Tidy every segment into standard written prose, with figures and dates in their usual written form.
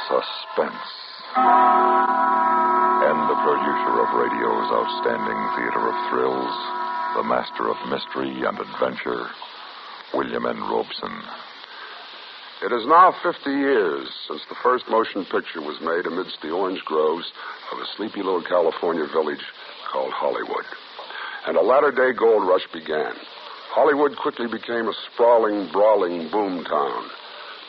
Suspense. And the producer of radio's outstanding theater of thrills, the master of mystery and adventure, William N. Robeson. It is now 50 years since the first motion picture was made amidst the orange groves of a sleepy little California village called Hollywood. And a latter-day gold rush began. Hollywood quickly became a sprawling, brawling boom town.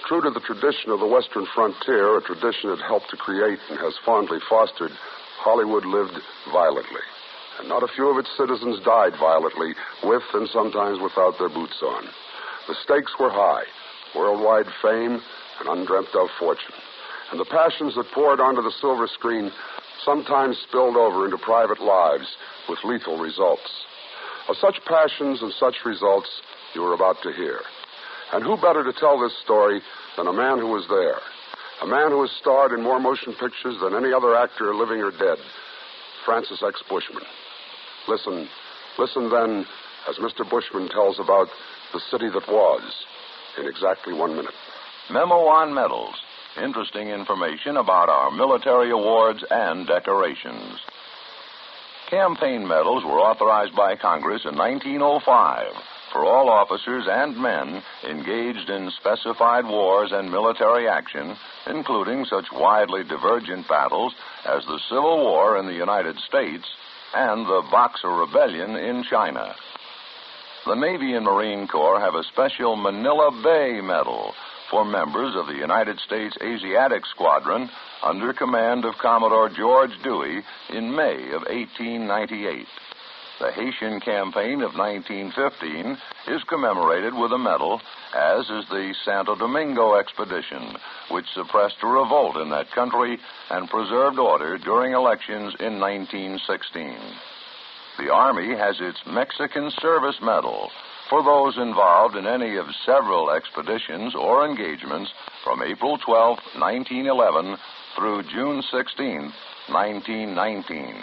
True to the tradition of the Western frontier, a tradition it helped to create and has fondly fostered, Hollywood lived violently. And not a few of its citizens died violently, with and sometimes without their boots on. The stakes were high, worldwide fame and undreamt-of fortune. And the passions that poured onto the silver screen sometimes spilled over into private lives with lethal results. Of such passions and such results you are about to hear. And who better to tell this story than a man who was there? A man who has starred in more motion pictures than any other actor, living or dead, Francis X. Bushman. Listen then, as Mr. Bushman tells about the city that was, in exactly 1 minute. Memo on medals. Interesting information about our military awards and decorations. Campaign medals were authorized by Congress in 1905 for all officers and men engaged in specified wars and military action, including such widely divergent battles as the Civil War in the United States and the Boxer Rebellion in China. The Navy and Marine Corps have a special Manila Bay Medal for members of the United States Asiatic Squadron under command of Commodore George Dewey in May of 1898. The Haitian Campaign of 1915 is commemorated with a medal, as is the Santo Domingo Expedition, which suppressed a revolt in that country and preserved order during elections in 1916. The Army has its Mexican Service Medal for those involved in any of several expeditions or engagements from April 12, 1911 through June 16, 1919.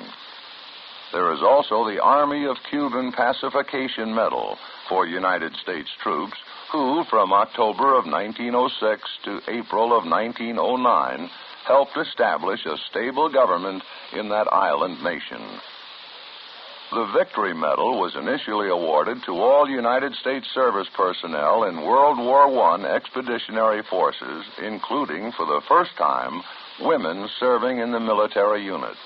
There is also the Army of Cuban Pacification Medal for United States troops who, from October of 1906 to April of 1909, helped establish a stable government in that island nation. The Victory Medal was initially awarded to all United States service personnel in World War I expeditionary forces, including, for the first time, women serving in the military units.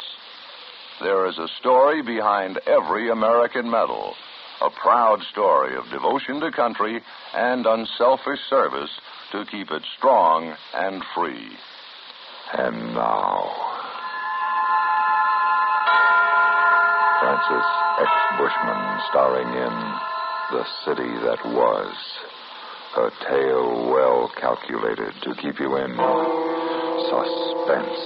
There is a story behind every American medal, a proud story of devotion to country and unselfish service to keep it strong and free. And now, Francis X. Bushman, starring in The City That Was. A tale well calculated to keep you in suspense.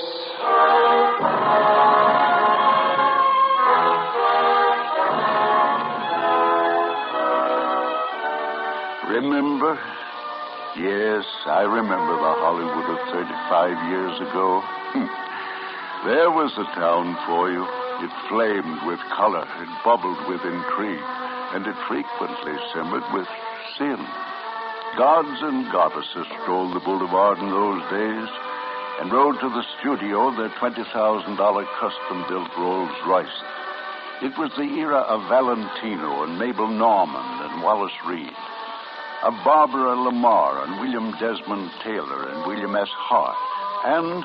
Remember? Yes, I remember the Hollywood of 35 years ago. There was the town for you. It flamed with color, it bubbled with intrigue, and it frequently simmered with sin. Gods and goddesses strolled the boulevard in those days and rode to the studio their $20,000 custom-built Rolls Royce. It was the era of Valentino and Mabel Normand and Wallace Reed, of Barbara Lamar and William Desmond Taylor and William S. Hart, and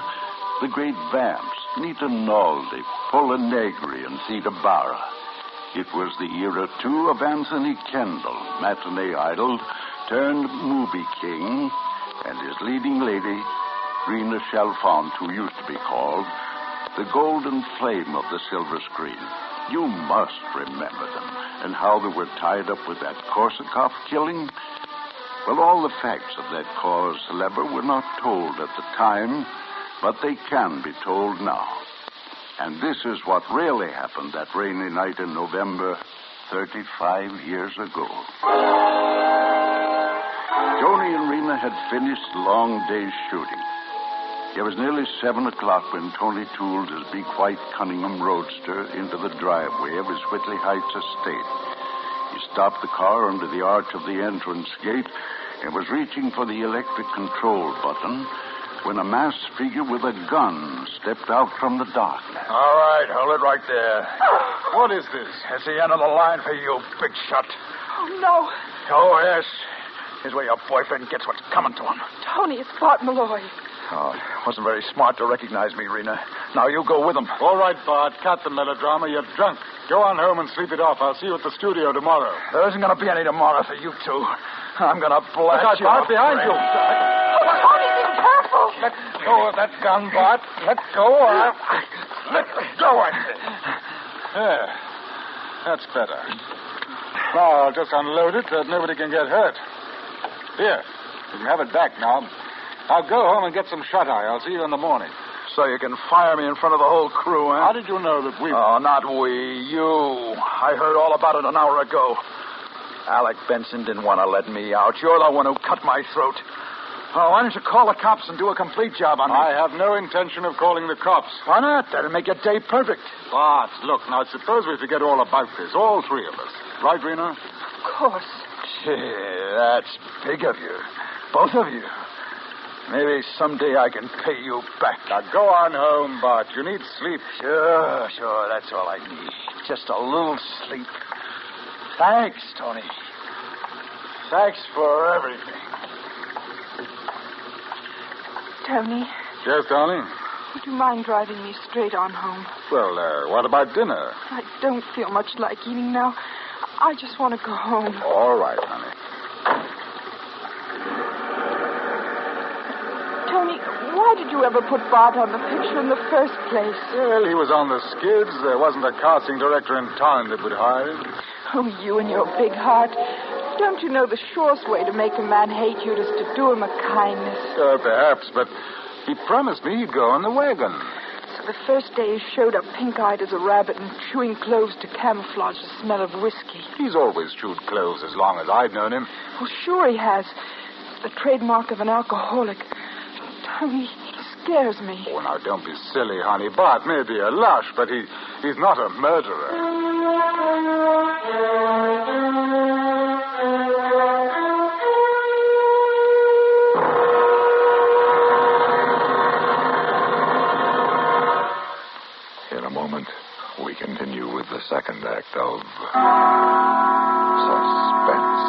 the great vamps, Nita Naldi, Paula Negri, and Theda Bara. It was the era, too, of Anthony Kendall, matinee idol, turned movie king, and his leading lady, Rena Chalfant, who used to be called the golden flame of the silver screen. You must remember them, and how they were tied up with that Korsakoff killing. Well, all the facts of that cause célèbre were not told at the time, but they can be told now. And this is what really happened that rainy night in November 35 years ago. Tony and Rena had finished the long day's shooting. It was nearly 7 o'clock when Tony tooled his big white Cunningham Roadster into the driveway of his Whitley Heights estate. He stopped the car under the arch of the entrance gate and was reaching for the electric control button when a masked figure with a gun stepped out from the darkness. All right, hold it right there. What is this? That's the end of the line for you, big shot. Oh, no. Oh, yes. Here's where your boyfriend gets what's coming to him. Tony, it's Bart Malloy. Oh, it wasn't very smart to recognize me, Rena. Now you go with him. All right, Bart. Cut the melodrama. You're drunk. Go on home and sleep it off. I'll see you at the studio tomorrow. There isn't going to be any tomorrow for you two. I'm going to blast you. Bart, behind you. Tony, be careful. Let go of that gun, Bart. Let go. Let go. There. That's better. Now, I'll just unload it so that nobody can get hurt. Here. You can have it back now. I'll go home and get some shut-eye. I'll see you in the morning. So you can fire me in front of the whole crew, huh? How did you know that we... Oh, not we. You. I heard all about it an hour ago. Alec Benson didn't want to let me out. You're the one who cut my throat. Oh, why don't you call the cops and do a complete job on me? I have no intention of calling the cops. Why not? That'll make your day perfect. Bart, look, now suppose we forget all about this, all three of us. Right, Rena? Of course. Gee, that's big of you. Both of you. Maybe someday I can pay you back. Now go on home, Bart. You need sleep. Sure. That's all I need. Just a little sleep. Thanks, Tony. Thanks for everything. Tony, Yes, darling? would you mind driving me straight on home? Well, what about dinner? I don't feel much like eating now. I just want to go home. All right, honey. Tony, why did you ever put Bart on the picture in the first place? Well, he was on the skids. There wasn't a casting director in town that would hire him. Oh, you and your big heart. Don't you know the surest way to make a man hate you is to do him a kindness? Perhaps, but he promised me he'd go on the wagon. So the first day he showed up pink-eyed as a rabbit and chewing cloves to camouflage the smell of whiskey. He's always chewed cloves as long as I've known him. Oh, sure he has. It's the trademark of an alcoholic. Tony, he scares me. Oh, now, don't be silly, honey. Bart may be a lush, but he's not a murderer. In a moment, we continue with the second act of Suspense.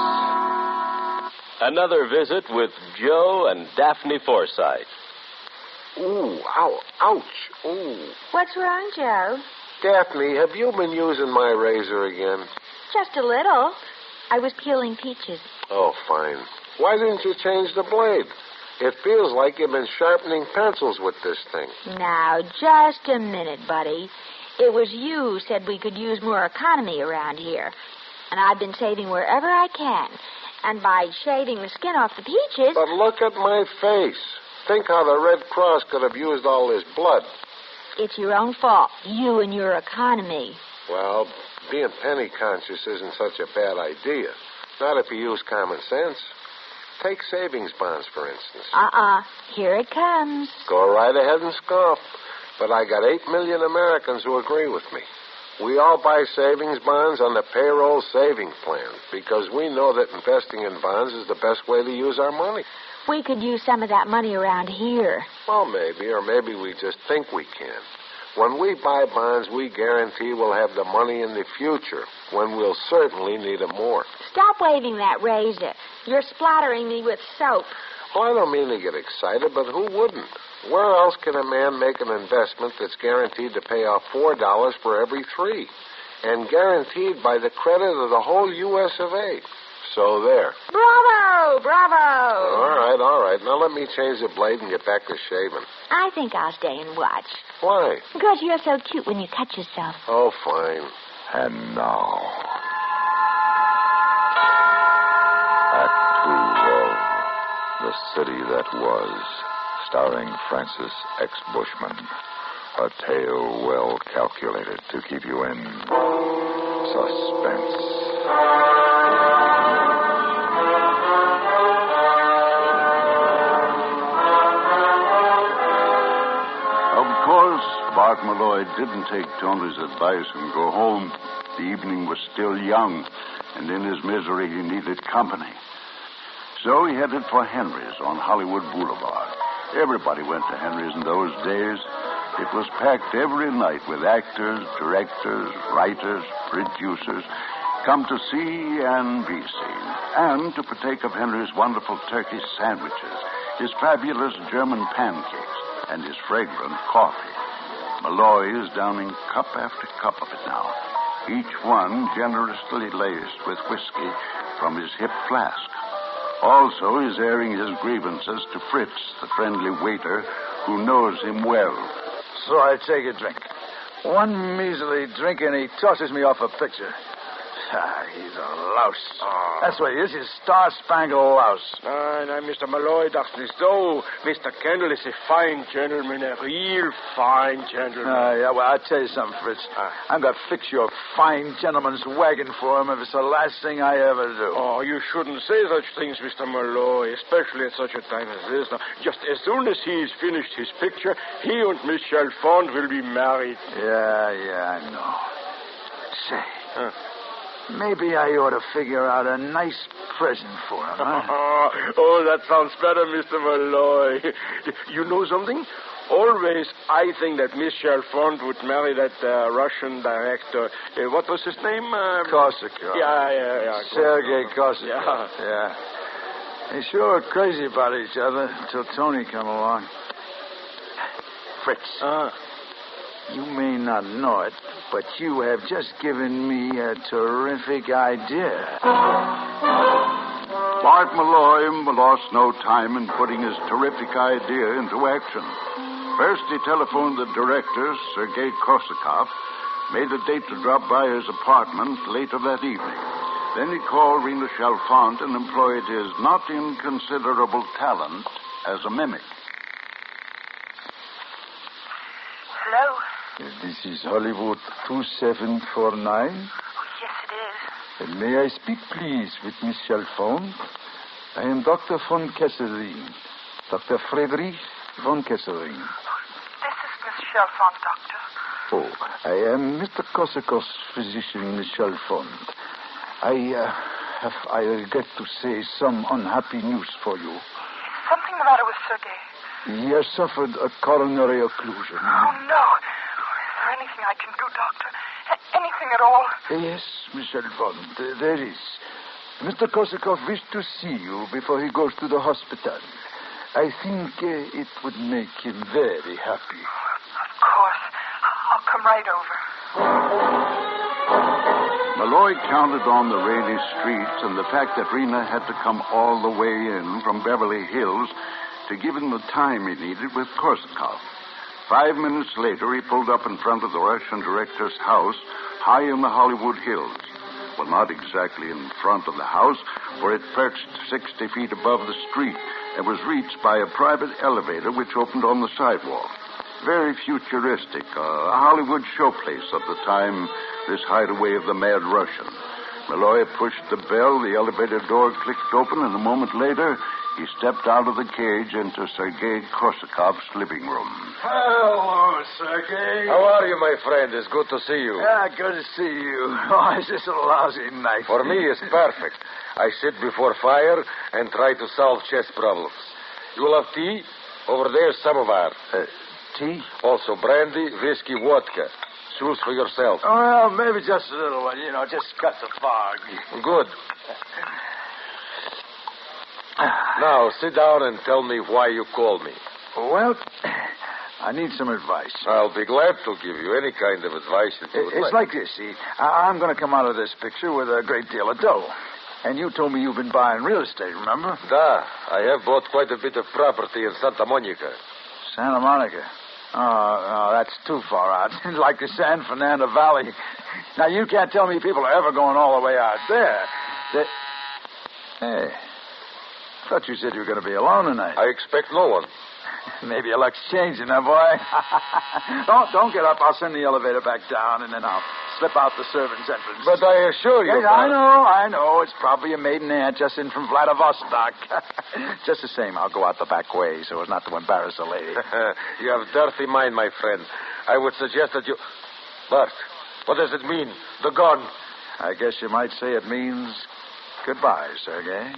Another visit with Joe and Daphne Forsythe. Ooh, ow, ouch, ooh. What's wrong, Joe? Daphne, have you been using my razor again? Just a little. I was peeling peaches. Oh, fine. Why didn't you change the blade? It feels like you've been sharpening pencils with this thing. Now, just a minute, buddy. It was you who said we could use more economy around here. And I've been saving wherever I can. And by shaving the skin off the peaches... But look at my face. Think how the Red Cross could have used all this blood. It's your own fault. You and your economy. Well, being penny conscious isn't such a bad idea. Not if you use common sense. Take savings bonds, for instance. Here it comes. Go right ahead and scoff. But I got 8 million Americans who agree with me. We all buy savings bonds on the payroll saving plan because we know that investing in bonds is the best way to use our money. We could use some of that money around here. Well, maybe, or maybe we just think we can. When we buy bonds, we guarantee we'll have the money in the future when we'll certainly need it more. Stop waving that razor. You're splattering me with soap. Well, I don't mean to get excited, but who wouldn't? Where else can a man make an investment that's guaranteed to pay off $4 for every 3? And guaranteed by the credit of the whole U.S. of A. So there. Bravo! Bravo! All right. Now let me change the blade and get back to shaving. I think I'll stay and watch. Why? Because you're so cute when you cut yourself. Oh, fine. And now, Act 2 of The City That Was, starring Francis X. Bushman. A tale well calculated to keep you in suspense. Of course, Bart Malloy didn't take Tony's advice and go home. The evening was still young, and in his misery he needed company. So he headed for Henry's on Hollywood Boulevard. Everybody went to Henry's in those days. It was packed every night with actors, directors, writers, producers, come to see and be seen, and to partake of Henry's wonderful turkey sandwiches, his fabulous German pancakes, and his fragrant coffee. Malloy is downing cup after cup of it now, each one generously laced with whiskey from his hip flask. Also, he's airing his grievances to Fritz, the friendly waiter who knows him well. So I take a drink. One measly drink, and he tosses me off a picture. He's a louse. Oh. That's what he is. He's a star-spangled louse. Now, Mr. Malloy, that's so. Mr. Kendall is a fine gentleman, a real fine gentleman. Yeah, well, I'll tell you something, Fritz. I'm going to fix your fine gentleman's wagon for him if it's the last thing I ever do. Oh, you shouldn't say such things, Mr. Malloy, especially at such a time as this. Now, just as soon as he's finished his picture, he and Miss Chalfont will be married. Yeah, I know. Say... Maybe I ought to figure out a nice present for him, huh? Oh, that sounds better, Mr. Malloy. You know something? Always I think that Miss Chalfont would marry that Russian director. What was his name? Korsakov. Yeah. Sergei Korsakov. Yeah. They sure are crazy about each other until Tony come along. Fritz. You may not know it, but you have just given me a terrific idea. Bart Malloy lost no time in putting his terrific idea into action. First, he telephoned the director, Sergei Korsakov, made a date to drop by his apartment later that evening. Then he called Rena Chalfont and employed his not inconsiderable talent as a mimic. Hello? This is Hollywood 2749. Yes, it is. And may I speak, please, with Miss Chalfont? I am Dr. von Kesselring. Dr. Friedrich von Kesselring. This is Miss Chalfont, Doctor. Oh, I am Mr. Korsakov's physician, Miss Chalfont. I regret to say some unhappy news for you. Is something the matter with Sergei? He has suffered a coronary occlusion. Oh, no. Is there anything I can do, Doctor? Anything at all? Yes, Miss Chalfont, there is. Mr. Korsakov wished to see you before he goes to the hospital. I think it would make him very happy. Of course. I'll come right over. Malloy counted on the rainy streets and the fact that Rena had to come all the way in from Beverly Hills to give him the time he needed with Korsakov. 5 minutes later, he pulled up in front of the Russian director's house high in the Hollywood Hills. Well, not exactly in front of the house, for it perched 60 feet above the street and was reached by a private elevator which opened on the sidewalk. Very futuristic, a Hollywood showplace of the time, this hideaway of the Mad Russian. Malloy pushed the bell, the elevator door clicked open, and a moment later, he stepped out of the cage into Sergei Korsakov's living room. Hello, Sergei. How are you, my friend? It's good to see you. Yeah, good to see you. Oh, it's just a lousy night. For me, it's perfect. I sit before fire and try to solve chess problems. You will have tea? Over there's samovar. Tea? Also brandy, whiskey, vodka. Choose for yourself. Oh, well, maybe just a little one. Just cut the fog. Good. Now, sit down and tell me why you called me. Well, I need some advice. I'll be glad to give you any kind of advice that you would It's like this, see. I'm going to come out of this picture with a great deal of dough. And you told me you've been buying real estate, remember? I have bought quite a bit of property in Santa Monica. Santa Monica? Oh, that's too far out. Like the San Fernando Valley. Now, you can't tell me people are ever going all the way out there. Hey, I thought you said you were going to be alone tonight. I expect no one. Maybe your luck's changing, huh, boy? Don't get up. I'll send the elevator back down, and then I'll slip out the servant's entrance. But I assure you... Yes, I know. It's probably a maiden aunt just in from Vladivostok. Just the same, I'll go out the back way so as not to embarrass a lady. You have dirty mind, my friend. I would suggest that you... Bart, what does it mean? The gun. I guess you might say it means goodbye, Sergei.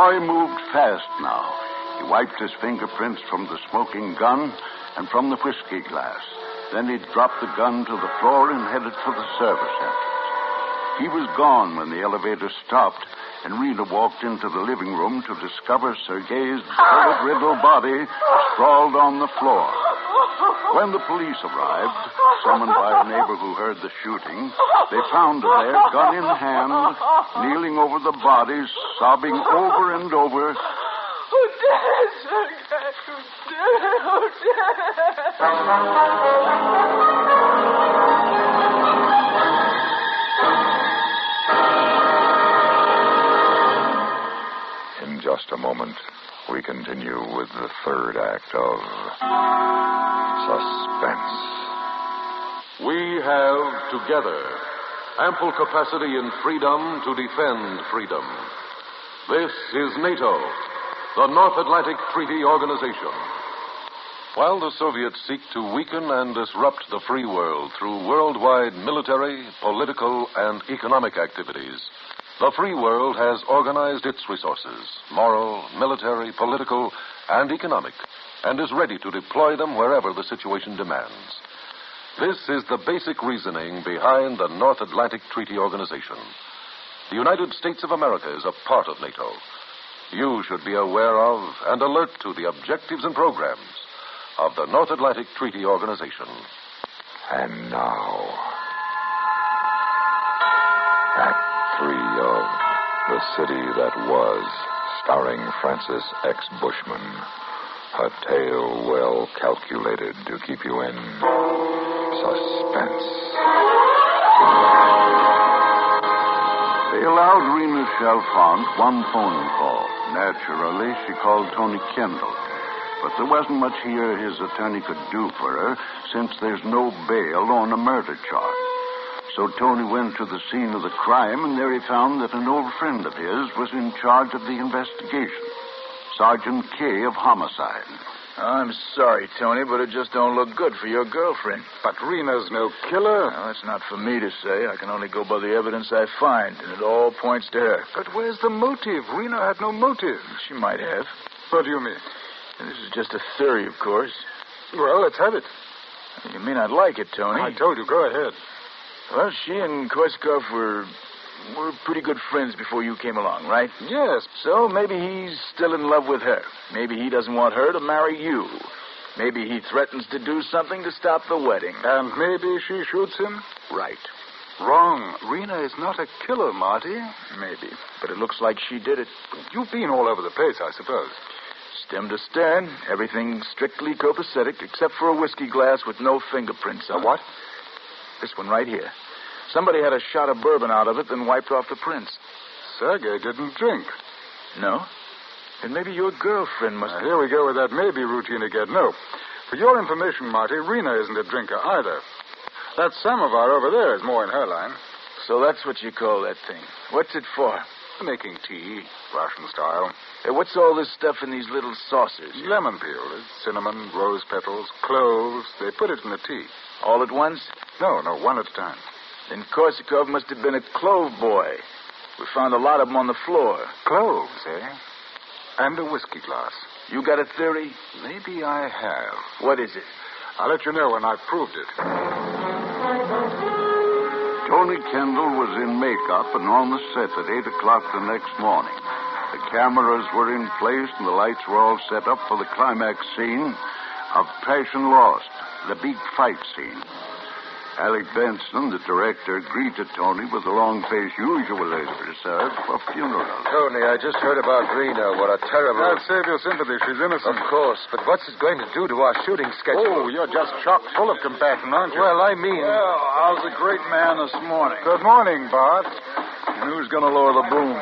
boy moved fast now. He wiped his fingerprints from the smoking gun and from the whiskey glass. Then he dropped the gun to the floor and headed for the service entrance. He was gone when the elevator stopped, and Rena walked into the living room to discover Sergei's bullet-riddled body sprawled on the floor. When the police arrived, summoned by a neighbor who heard the shooting, they found her there, gun in hand, kneeling over the body, sobbing over and over. Oh, Dad, Sergei. Oh, In just a moment, we continue with the third act of Suspense. We have together ample capacity and freedom to defend freedom. This is NATO, the North Atlantic Treaty Organization. While the Soviets seek to weaken and disrupt the free world through worldwide military, political, and economic activities, the free world has organized its resources, moral, military, political, and economic, and is ready to deploy them wherever the situation demands. This is the basic reasoning behind the North Atlantic Treaty Organization. The United States of America is a part of NATO. You should be aware of and alert to the objectives and programs of the North Atlantic Treaty Organization. And now, Act 3 of The City That Was, starring Francis X. Bushman. A tale well calculated to keep you in suspense. They allowed Rena Chalfant one phone call. Naturally, she called Tony Kendall. But there wasn't much here his attorney could do for her, since there's no bail on a murder charge. So Tony went to the scene of the crime, and there he found that an old friend of his was in charge of the investigation. Sergeant Kay of Homicide. I'm sorry, Tony, but it just don't look good for your girlfriend. But Rena's no killer. Well, that's not for me to say. I can only go by the evidence I find, and it all points to her. But where's the motive? Rena had no motive. She might have. What do you mean? This is just a theory, of course. Well, let's have it. You may not like it, Tony. I told you, go ahead. Well, she and Korsikov were pretty good friends before you came along, right? Yes. So maybe he's still in love with her. Maybe he doesn't want her to marry you. Maybe he threatens to do something to stop the wedding. And maybe she shoots him? Right. Wrong. Rena is not a killer, Marty. Maybe. But it looks like she did it. You've been all over the place, I suppose. Stem to stern, everything strictly copacetic, except for a whiskey glass with no fingerprints on it. A what? This one right here. Somebody had a shot of bourbon out of it, then wiped off the prints. Sergei didn't drink. No? And maybe your girlfriend must have... Here we go with that maybe routine again. No. For your information, Marty, Rena isn't a drinker either. That samovar over there is more in her line. So that's what you call that thing. What's it for? Making tea, Russian style. Hey, what's all this stuff in these little saucers? Lemon peel, cinnamon, rose petals, cloves. They put it in the tea. All at once? No, one at a time. Then Korsikov must have been a clove boy. We found a lot of them on the floor. Cloves, eh? And a whiskey glass. You got a theory? Maybe I have. What is it? I'll let you know when I've proved it. Tony Kendall was in makeup and on the set at 8 o'clock the next morning. The cameras were in place and the lights were all set up for the climax scene of Passion Lost, the big fight scene. Alec Benson, the director, greeted Tony with the long face usually reserved for funerals. Tony, I just heard about Rena. What a terrible... I'll save your sympathy. She's innocent. Of course, but what's it going to do to our shooting schedule? Oh, you're just chock full of compassion, aren't you? Well, I mean... Well, how's the great man this morning? Good morning, Bart. And who's going to lower the boom?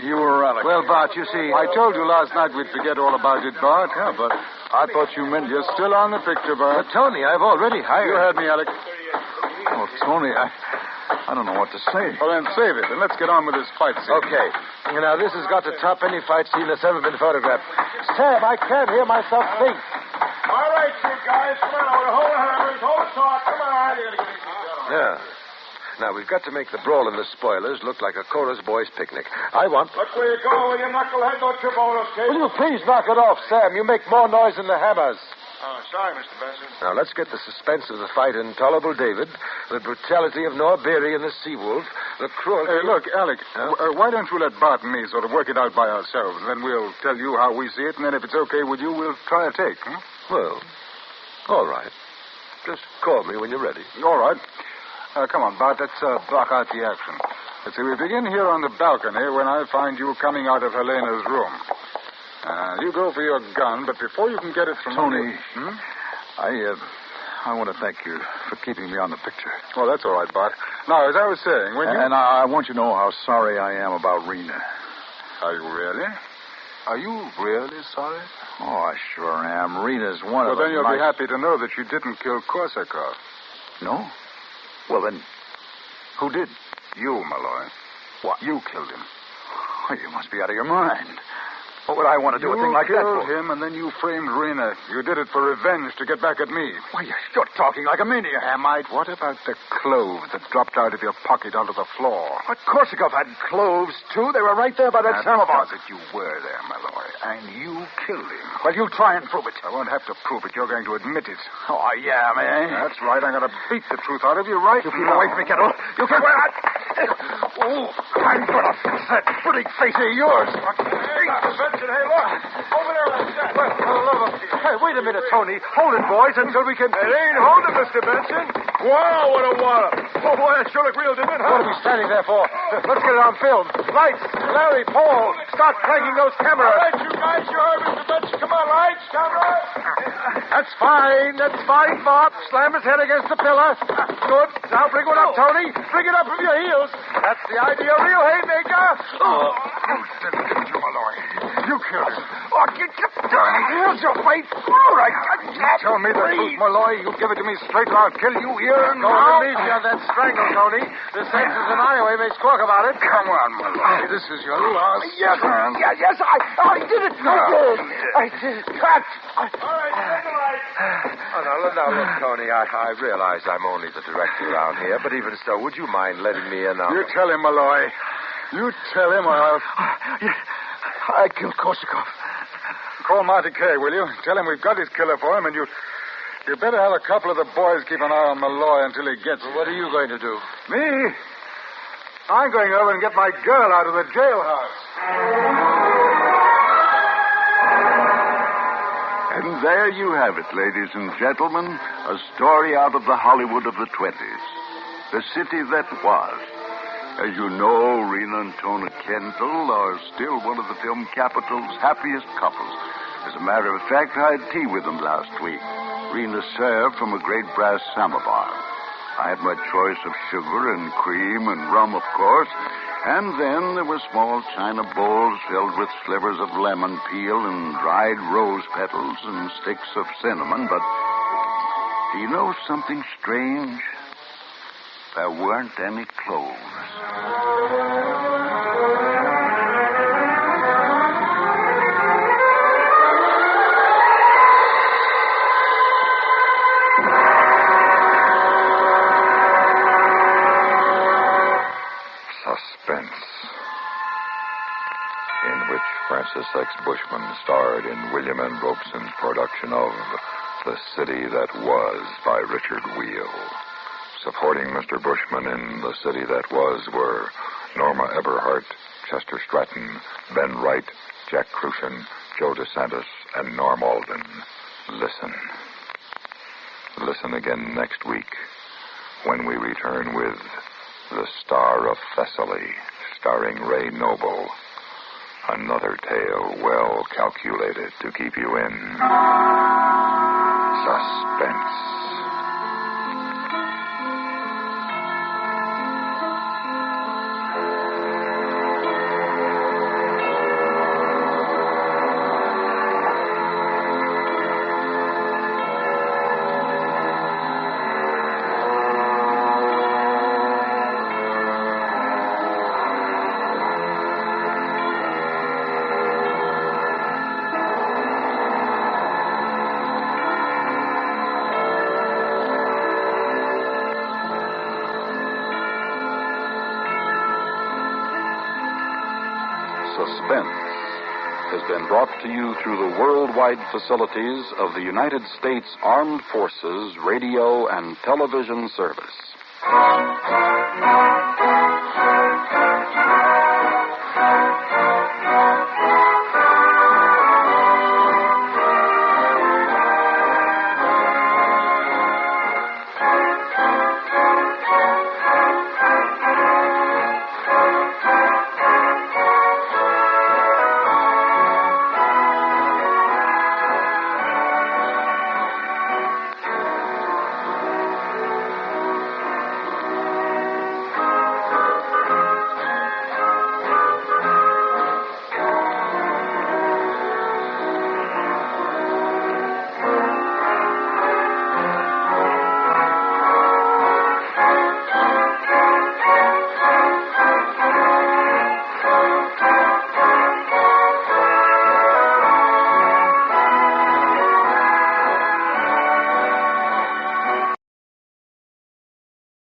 You or Alec? Well, Bart, you see... I told you last night we'd forget all about it, Bart. Yeah, but I thought you meant... You're still on the picture, Bart. But, Tony, I've already hired... You heard me, Alec. Oh, Tony, I don't know what to say. Well, then save it, and let's get on with this fight scene. Okay. Now, this has got to top any fight scene that's ever been photographed. Sam, I can't hear myself think. All right, you guys. Come on. Hold hands. Hold talk. Come on. Yeah. Now, we've got to make the brawl in the spoilers look like a chorus boys' picnic. I want... Look where you're going, you knucklehead. Don't trip over those cables. Will you please knock it off, Sam? You make more noise than the hammers. Oh, sorry, Mr. Benson. Now, let's get the suspense of the fight in Tolerable David, the brutality of Noah Beery and the Seawolf, the cruelty... Hey, look, Alec, why don't you let Bart and me sort of work it out by ourselves, and then we'll tell you how we see it, and then if it's okay with you, we'll try a take, huh? Well, all right. Just call me when you're ready. All right. Come on, Bart, let's block out the action. Let's see, we begin here on the balcony when I find you coming out of Helena's room. You go for your gun, but before you can get it from... Tony, I want to thank you for keeping me on the picture. Oh, that's all right, Bart. Now, as I was saying, when you... And I want you to know how sorry I am about Rena. Are you really? Are you really sorry? Oh, I sure am. Rena's one of them. Well, then you'll be nice... happy to know that you didn't kill Korsakov. No? Well, then, who did? You, Malloy. What? You killed him. Oh, you must be out of your mind. What would I want to do a thing like that for? You killed him, and then you framed Rena. You did it for revenge to get back at me. Why, you're talking like a maniac. Am I? What about the cloves that dropped out of your pocket onto the floor? But Korsakov had cloves, too. They were right there by that samovar. That's it. You were there, Malloy. And you killed him. Well, you try and prove it. I won't have to prove it. You're going to admit it. Oh, yeah, man. That's right. I'm going to beat the truth out of you right You keep away from me, Kettle. You keep away. Oh, I'm going to fix that pretty face of yours. Hey, Dr. Benson, hey, look. Over there on that. Well, for the love of... Hey, wait a minute, Tony. Hold it, boys, until we can... It ain't holding, Mr. Benson. Wow, what a wallop. Oh, boy, that sure looked real, didn't it, huh? What are we standing there for? Let's get it on film. Lights, Larry, Paul, start cranking those cameras. All right, you guys, you heard Mr. Benson. Come on, lights, camera. That's fine, Bob. Slam his head against the pillar. Good. Now bring one up, Tony. Bring it up from your heels. That's the idea, real haymaker. You didn't kill him, Malloy. You killed him. Oh, get down. Here's your face. All right. Tell me the truth, Malloy. You give it to me straight or I'll kill you here and Go now. on, easy on that strangle, Tony. The senses and highway may squawk about it. Come on, Malloy. This is your last chance. Yes, I did it. I did it. Cut. All right, turn the lights. Oh, now, look, Tony, I realize I'm only the director around here, but even so, would you mind letting me in on... You tell him, Malloy. You tell him or I'll... I killed Korsakov. Call Marty Kay, will you? Tell him we've got his killer for him, and you better have a couple of the boys keep an eye on Malloy until he gets Well, what are you going to do? Me? I'm going over and get my girl out of the jailhouse. And there you have it, ladies and gentlemen, a story out of the Hollywood of the 20s. The city that was. As you know, Rena and Tona Kendall are still one of the film capital's happiest couples. As a matter of fact, I had tea with them last week. Rena served from a great brass samovar. I had my choice of sugar and cream and rum, of course. And then there were small china bowls filled with slivers of lemon peel and dried rose petals and sticks of cinnamon. But do you know something strange? There weren't any cloves. Suspense, in which Francis X. Bushman starred in William N. Robeson's production of The City That Was by Richard Wheel. Supporting Mr. Bushman in The City That Was were Norma Eberhardt, Chester Stratton, Ben Wright, Jack Crucian, Joe DeSantis, and Norm Alden. Listen. Listen again next week when we return with The Star of Thessaly, starring Ray Noble. Another tale well calculated to keep you in suspense. Suspense has been brought to you through the worldwide facilities of the United States Armed Forces Radio and Television Service.